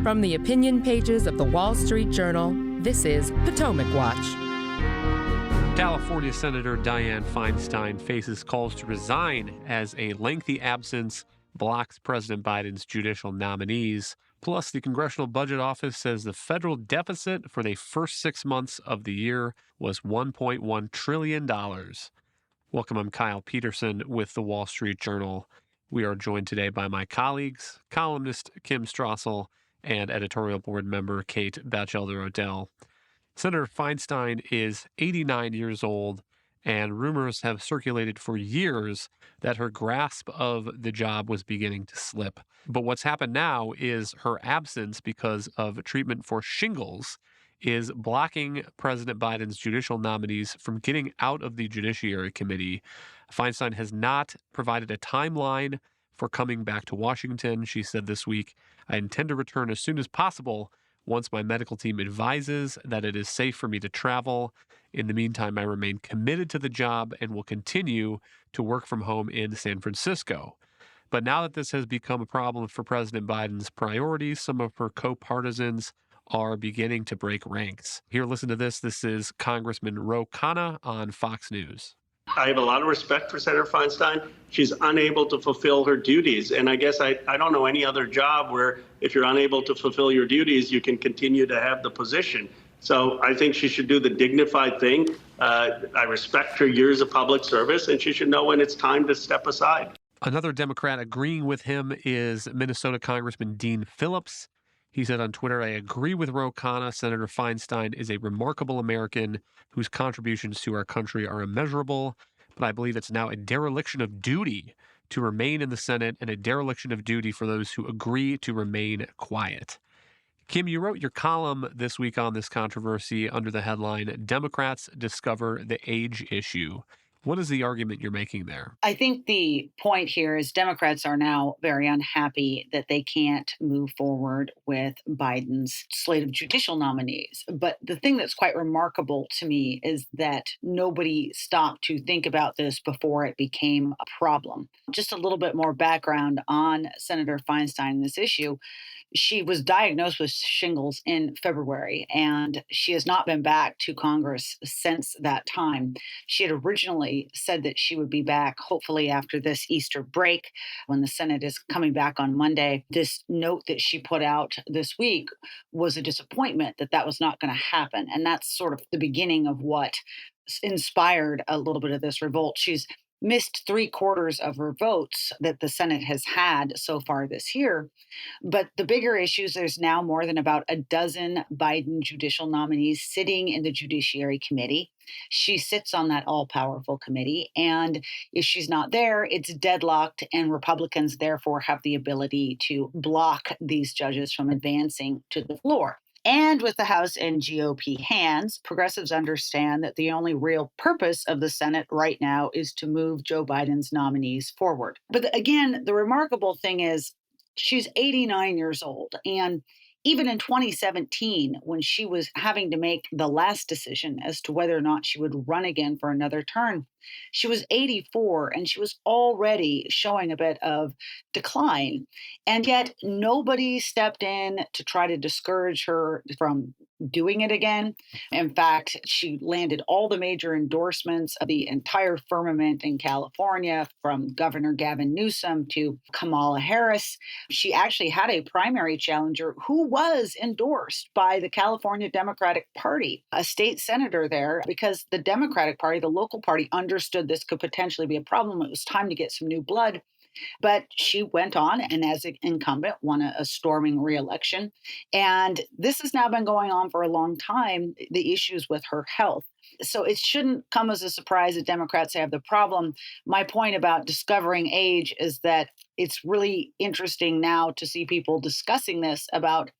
From the opinion pages of the Wall Street Journal, this is Potomac Watch. California Senator Dianne Feinstein faces calls to resign as a lengthy absence blocks President Biden's judicial nominees. Plus, the Congressional Budget Office says the federal deficit for the first 6 months of the year was $1.1 trillion. Welcome, I'm Kyle Peterson with the Wall Street Journal. We are joined today by my colleagues, columnist Kim Strassel and editorial board member Kate Batchelder-Odell. Senator Feinstein is 89 years old, and rumors have circulated for years that her grasp of the job was beginning to slip. But what's happened now is her absence because of treatment for shingles is blocking President Biden's judicial nominees from getting out of the Judiciary Committee. Feinstein has not provided a timeline for coming back to Washington. She said this week, "I intend to return as soon as possible once my medical team advises that it is safe for me to travel. In the meantime, I remain committed to the job and will continue to work from home in San Francisco." But now that this has become a problem for President Biden's priorities, some of her co-partisans are beginning to break ranks. Here, listen to this. This is Congressman Ro Khanna on Fox News. I have a lot of respect for Senator Feinstein. She's unable to fulfill her duties. And I guess I don't know any other job where if you're unable to fulfill your duties, you can continue to have the position. So I think she should do the dignified thing. I respect her years of public service, and she should know when it's time to step aside. Another Democrat agreeing with him is Minnesota Congressman Dean Phillips. He said on Twitter, "I agree with Ro Khanna. Senator Feinstein is a remarkable American whose contributions to our country are immeasurable, but I believe it's now a dereliction of duty to remain in the Senate and a dereliction of duty for those who agree to remain quiet." Kim, you wrote your column this week on this controversy under the headline, "Democrats Discover the Age Issue." What is the argument you're making there? I think the point here is Democrats are now very unhappy that they can't move forward with Biden's slate of judicial nominees. But the thing that's quite remarkable to me is that nobody stopped to think about this before it became a problem. Just a little bit more background on Senator Feinstein and this issue. She was diagnosed with shingles in February, and she has not been back to Congress since that time. She had originally said that she would be back, hopefully after this Easter break, when the Senate is coming back on Monday. This note that she put out this week was a disappointment that that was not going to happen. And that's sort of the beginning of what inspired a little bit of this revolt. She's missed 3/4 of her votes that the Senate has had so far this year. But the bigger issues, there's now more than about a dozen Biden judicial nominees sitting in the Judiciary Committee. She sits on that all-powerful committee. And if she's not there, it's deadlocked, and Republicans therefore have the ability to block these judges from advancing to the floor. And with the House in GOP hands, progressives understand that the only real purpose of the Senate right now is to move Joe Biden's nominees forward. But again, the remarkable thing is she's 89 years old. And even in 2017, when she was having to make the last decision as to whether or not she would run again for another term, she was 84 and she was already showing a bit of decline. And yet nobody stepped in to try to discourage her from doing it again. In fact, she landed all the major endorsements of the entire firmament in California, from Governor Gavin Newsom to Kamala Harris. She actually had a primary challenger who was endorsed by the California Democratic Party, a state senator there, because the Democratic Party, the local party, understood this could potentially be a problem. It was time to get some new blood. But she went on and, as an incumbent, won a storming reelection. And this has now been going on for a long time, the issues with her health. So it shouldn't come as a surprise that Democrats have the problem. My point about discovering age is that it's really interesting now to see people discussing this about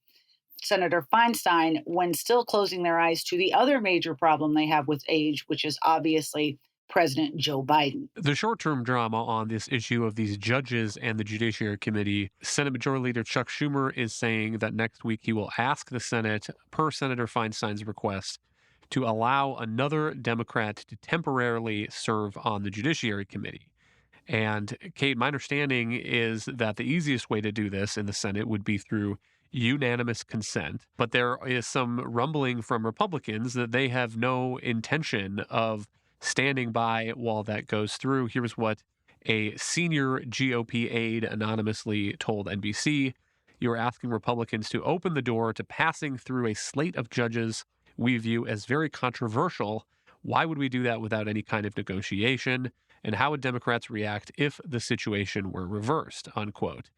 Senator Feinstein when still closing their eyes to the other major problem they have with age, which is obviously President Joe Biden. The short-term drama on this issue of these judges and the Judiciary Committee, Senate Majority Leader Chuck Schumer is saying that next week he will ask the Senate, per Senator Feinstein's request, to allow another Democrat to temporarily serve on the Judiciary Committee. And Kate, my understanding is that the easiest way to do this in the Senate would be through unanimous consent. But there is some rumbling from Republicans that they have no intention of standing by while that goes through. Here's what a senior GOP aide anonymously told NBC. You're asking Republicans to open the door to passing through a slate of judges we view as very controversial. Why would we do that without any kind of negotiation? And how would Democrats react if the situation were reversed, unquote.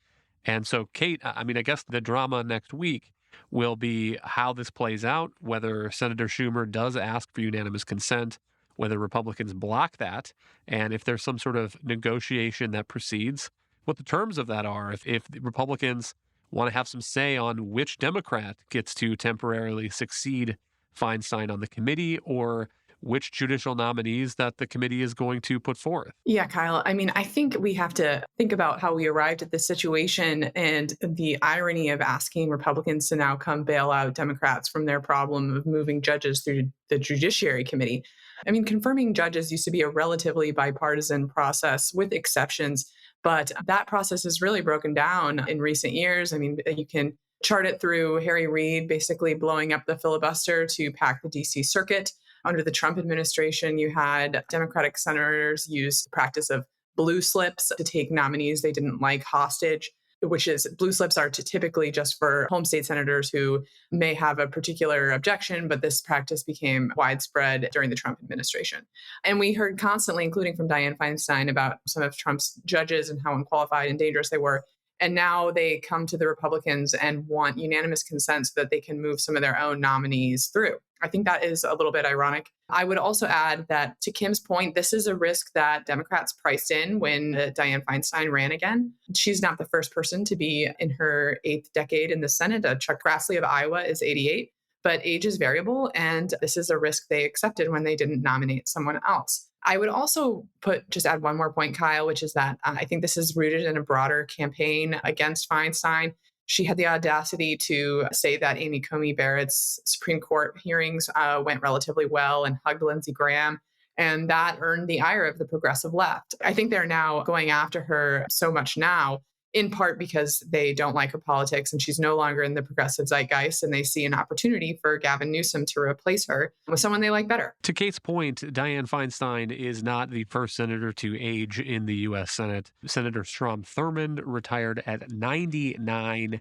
And so, Kate, I mean, I guess the drama next week will be how this plays out, whether Senator Schumer does ask for unanimous consent, whether Republicans block that, and if there's some sort of negotiation that proceeds, what the terms of that are. If the Republicans want to have some say on which Democrat gets to temporarily succeed Feinstein on the committee, or which judicial nominees that the committee is going to put forth. Yeah, Kyle. I mean, I think we have to think about how we arrived at this situation and the irony of asking Republicans to now come bail out Democrats from their problem of moving judges through the Judiciary Committee. I mean, confirming judges used to be a relatively bipartisan process with exceptions, but that process has really broken down in recent years. I mean, you can chart it through Harry Reid basically blowing up the filibuster to pack the DC circuit. Under the Trump administration, you had Democratic senators use the practice of blue slips to take nominees they didn't like hostage, which is blue slips are typically just for home state senators who may have a particular objection, but this practice became widespread during the Trump administration. And we heard constantly, including from Dianne Feinstein, about some of Trump's judges and how unqualified and dangerous they were. And now they come to the Republicans and want unanimous consent so that they can move some of their own nominees through. I think that is a little bit ironic. I would also add that, to Kim's point, this is a risk that Democrats priced in when Dianne Feinstein ran again. She's not the first person to be in her 8th decade in the Senate. Chuck Grassley of Iowa is 88, but age is variable, and this is a risk they accepted when they didn't nominate someone else. I would also just add one more point, Kyle, which is that I think this is rooted in a broader campaign against Feinstein. She had the audacity to say that Amy Coney Barrett's Supreme Court hearings went relatively well and hugged Lindsey Graham. And that earned the ire of the progressive left. I think they're now going after her so much now, in part because they don't like her politics and she's no longer in the progressive zeitgeist, and they see an opportunity for Gavin Newsom to replace her with someone they like better. To Kate's point, Dianne Feinstein is not the first senator to age in the U.S. Senate. Senator Strom Thurmond retired at 99.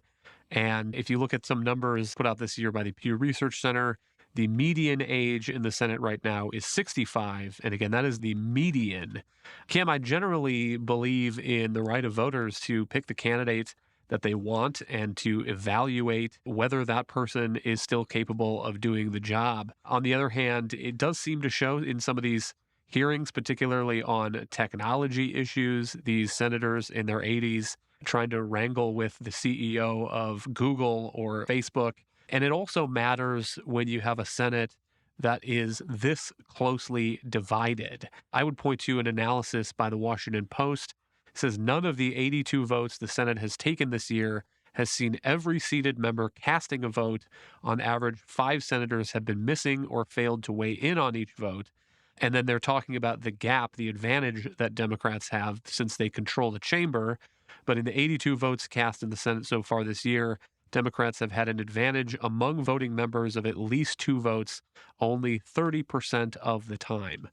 And if you look at some numbers put out this year by the Pew Research Center, the median age in the Senate right now is 65. And again, that is the median. Kim, I generally believe in the right of voters to pick the candidate that they want and to evaluate whether that person is still capable of doing the job. On the other hand, it does seem to show in some of these hearings, particularly on technology issues, these senators in their 80s trying to wrangle with the CEO of Google or Facebook. And it also matters when you have a Senate that is this closely divided. I would point to an analysis by the Washington Post. It says none of the 82 votes the Senate has taken this year has seen every seated member casting a vote. On average, 5 senators have been missing or failed to weigh in on each vote. And then they're talking about the gap, the advantage that Democrats have since they control the chamber. But in the 82 votes cast in the Senate so far this year, Democrats have had an advantage among voting members of at least 2 votes only 30% of the time.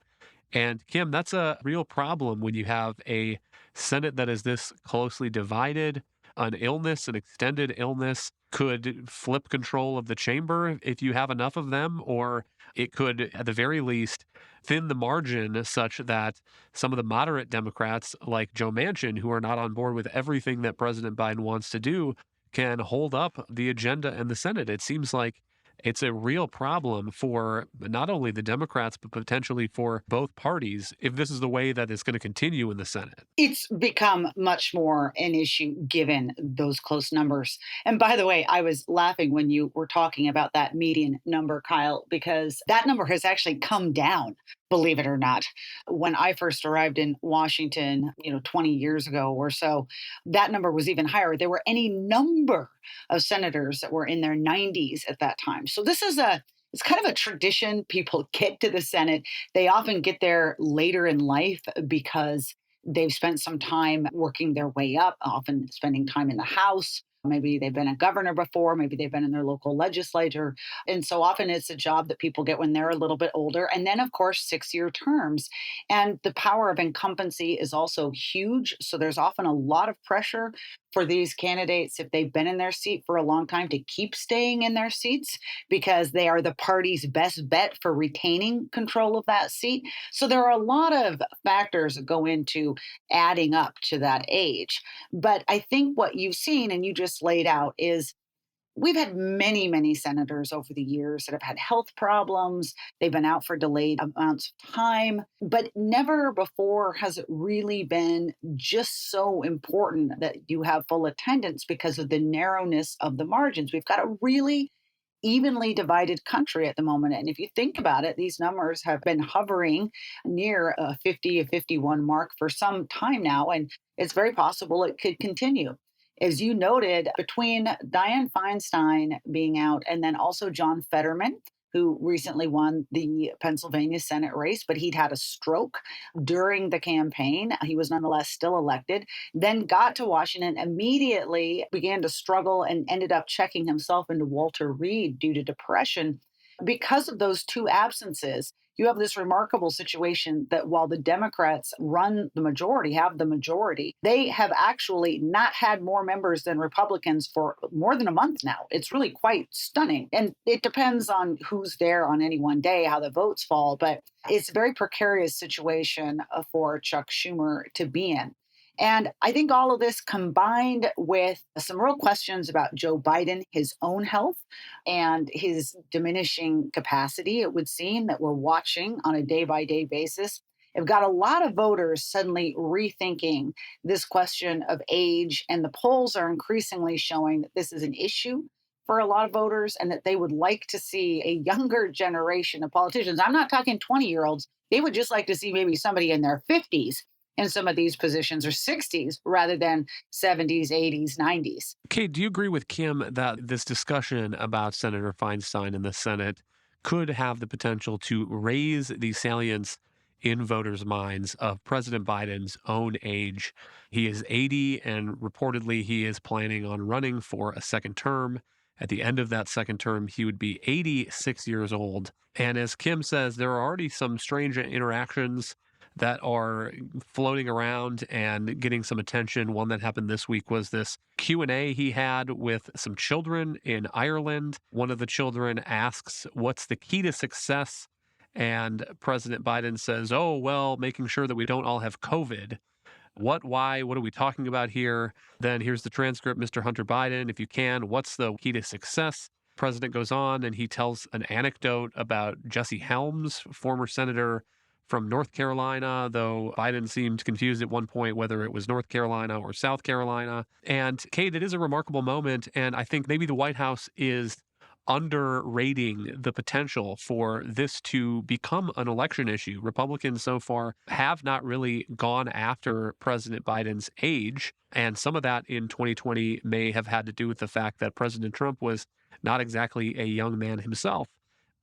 And Kim, that's a real problem when you have a Senate that is this closely divided. An illness, an extended illness, could flip control of the chamber if you have enough of them, or it could, at the very least, thin the margin such that some of the moderate Democrats, like Joe Manchin, who are not on board with everything that President Biden wants to do, can hold up the agenda in the Senate. It seems like it's a real problem for not only the Democrats, but potentially for both parties if this is the way that it's going to continue in the Senate. It's become much more an issue given those close numbers. And by the way, I was laughing when you were talking about that median number, Kyle, because that number has actually come down, believe it or not. When I first arrived in Washington, 20 years ago or so, that number was even higher. There were any number of senators that were in their 90s at that time. So this is it's kind of a tradition. People get to the Senate. They often get there later in life because They've spent some time working their way up, often spending time in the House. Maybe they've been a governor before, maybe they've been in their local legislature. And so often it's a job that people get when they're a little bit older. And then, of course, 6-year terms. And the power of incumbency is also huge. So there's often a lot of pressure for these candidates, if they've been in their seat for a long time, to keep staying in their seats because they are the party's best bet for retaining control of that seat. So there are a lot of factors that go into adding up to that age. But I think what you've seen and you just laid out is we've had many, many senators over the years that have had health problems. They've been out for delayed amounts of time, but never before has it really been just so important that you have full attendance because of the narrowness of the margins. We've got a really evenly divided country at the moment. And if you think about it, these numbers have been hovering near a 50, a 51 mark for some time now. And it's very possible it could continue. As you noted, between Dianne Feinstein being out and then also John Fetterman, who recently won the Pennsylvania Senate race, but he'd had a stroke during the campaign. He was nonetheless still elected, then got to Washington, immediately began to struggle and ended up checking himself into Walter Reed due to depression. Because of those two absences, you have this remarkable situation that while the Democrats run the majority, have the majority, they have actually not had more members than Republicans for more than a month now. It's really quite stunning. And it depends on who's there on any one day, how the votes fall, but it's a very precarious situation for Chuck Schumer to be in. And I think all of this combined with some real questions about Joe Biden, his own health, and his diminishing capacity, it would seem that we're watching on a day-by-day basis, have got a lot of voters suddenly rethinking this question of age. And the polls are increasingly showing that this is an issue for a lot of voters and that they would like to see a younger generation of politicians. I'm not talking 20-year-olds. They would just like to see maybe somebody in their 50s in some of these positions, or 60s rather than 70s, 80s, 90s. Kate, do you agree with Kim that this discussion about Senator Feinstein in the Senate could have the potential to raise the salience in voters' minds of President Biden's own age? He is 80, and reportedly he is planning on running for a second term. At the end of that second term, he would be 86 years old. And as Kim says, there are already some strange interactions that are floating around and getting some attention. One that happened this week was this Q&A he had with some children in Ireland. One of the children asks, "What's the key to success?" And President Biden says, "Oh, well, making sure that we don't all have COVID." What, why, what are we talking about here? Then here's the transcript. "Mr. Hunter Biden, if you can, what's the key to success?" President goes on and he tells an anecdote about Jesse Helms, former senator from North Carolina, though Biden seemed confused at one point whether it was North Carolina or South Carolina. And Kate, it is a remarkable moment. And I think maybe the White House is underrating the potential for this to become an election issue. Republicans so far have not really gone after President Biden's age. And some of that in 2020 may have had to do with the fact that President Trump was not exactly a young man himself.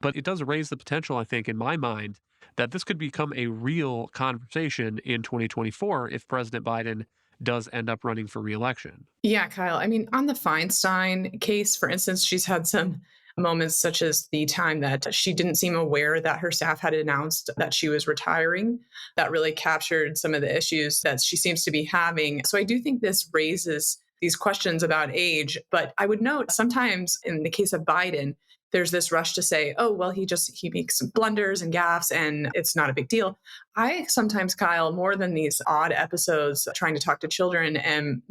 But it does raise the potential, I think, in my mind, that this could become a real conversation in 2024 if President Biden does end up running for re-election. Yeah, Kyle. I mean, on the Feinstein case, for instance, she's had some moments such as the time that she didn't seem aware that her staff had announced that she was retiring. That really captured some of the issues that she seems to be having. So I do think this raises these questions about age. But I would note sometimes in the case of Biden, there's this rush to say, oh, well, he makes some blunders and gaffes and it's not a big deal. I sometimes, Kyle, more than these odd episodes trying to talk to children, and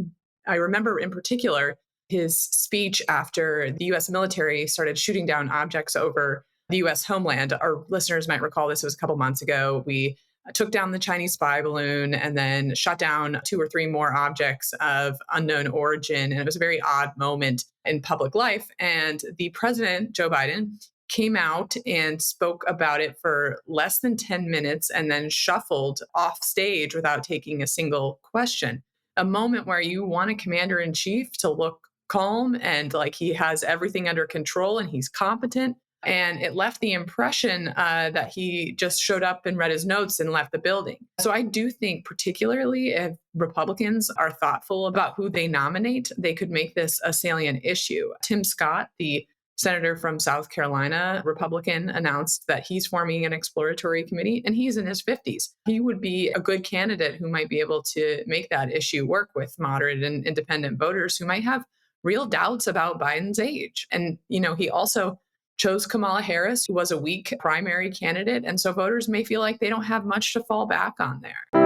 I remember in particular his speech after the U.S. military started shooting down objects over the U.S. homeland. Our listeners might recall this was a couple months ago. We took down the Chinese spy balloon and then shot down 2 or 3 more objects of unknown origin. And it was a very odd moment in public life. And the president, Joe Biden, came out and spoke about it for less than 10 minutes and then shuffled off stage without taking a single question. A moment where you want a commander-in-chief to look calm and like he has everything under control and he's competent. And it left the impression that he just showed up and read his notes and left the building. So I do think, particularly if Republicans are thoughtful about who they nominate, they could make this a salient issue. Tim Scott, the senator from South Carolina, Republican, announced that he's forming an exploratory committee, and he's in his 50s. He would be a good candidate who might be able to make that issue work with moderate and independent voters who might have real doubts about Biden's age. And, he also chose Kamala Harris, who was a weak primary candidate. And so voters may feel like they don't have much to fall back on there.